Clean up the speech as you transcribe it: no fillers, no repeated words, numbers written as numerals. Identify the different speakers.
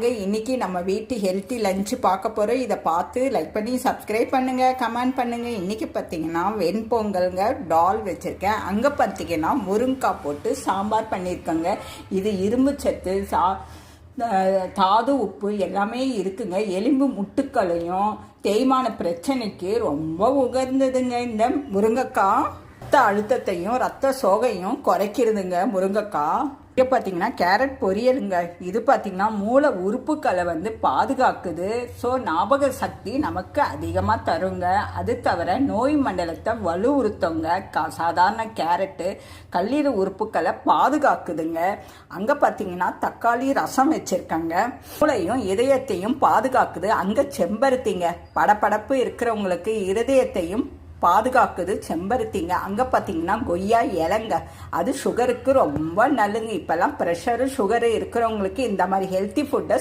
Speaker 1: இன்னைக்கு நம்ம வீட்டு ஹெல்த்தி லஞ்சு பார்க்க போகிறோம். இதை பார்த்து லைக் பண்ணி சப்ஸ்கிரைப் பண்ணுங்கள், கமெண்ட் பண்ணுங்கள். இன்றைக்கி பார்த்தீங்கன்னா வெண்பொங்கல்ங்க, டால் வச்சுருக்கேன். அங்கே பார்த்தீங்கன்னா முருங்கைக்காய் போட்டு சாம்பார் பண்ணியிருக்கேங்க. இது இரும்பு சத்து, தாது உப்பு எல்லாமே இருக்குங்க. எலும்பு முட்டுக்களையும் தேய்மான பிரச்சனைக்கு ரொம்ப உகந்ததுங்க. இந்த முருங்கைக்காய் ரத்த அழுத்தத்தையும் ரத்த சோகையும் குறைக்கிறதுங்க முருங்கைக்காய். இங்கே பார்த்தீங்கன்னா கேரட் பொரியலுங்க. இது பார்த்தீங்கன்னா மூளை உறுப்புக்களை பாதுகாக்குது. ஸோ ஞாபக சக்தி நமக்கு அதிகமாக தருங்க. அது தவிர நோய் மண்டலத்தை வலுவுறுத்தவங்க. சாதாரண கேரட்டு கல்லீரல் உறுப்புக்களை பாதுகாக்குதுங்க. அங்கே பார்த்தீங்கன்னா தக்காளி ரசம் வச்சுருக்காங்க. மூளையும் இதயத்தையும் பாதுகாக்குது. அங்கே செம்பருத்திங்க, படப்படப்பு இருக்கிறவங்களுக்கு இருதயத்தையும் பாதுகாக்குது செம்பருத்திங்க. அங்கே பார்த்தீங்கன்னா கொய்யா இலைங்க, அது சுகருக்கு ரொம்ப நல்லதுங்க. இப்போல்லாம் ப்ரெஷரு சுகரு இருக்கிறவங்களுக்கு இந்த மாதிரி ஹெல்த்தி ஃபுட்டை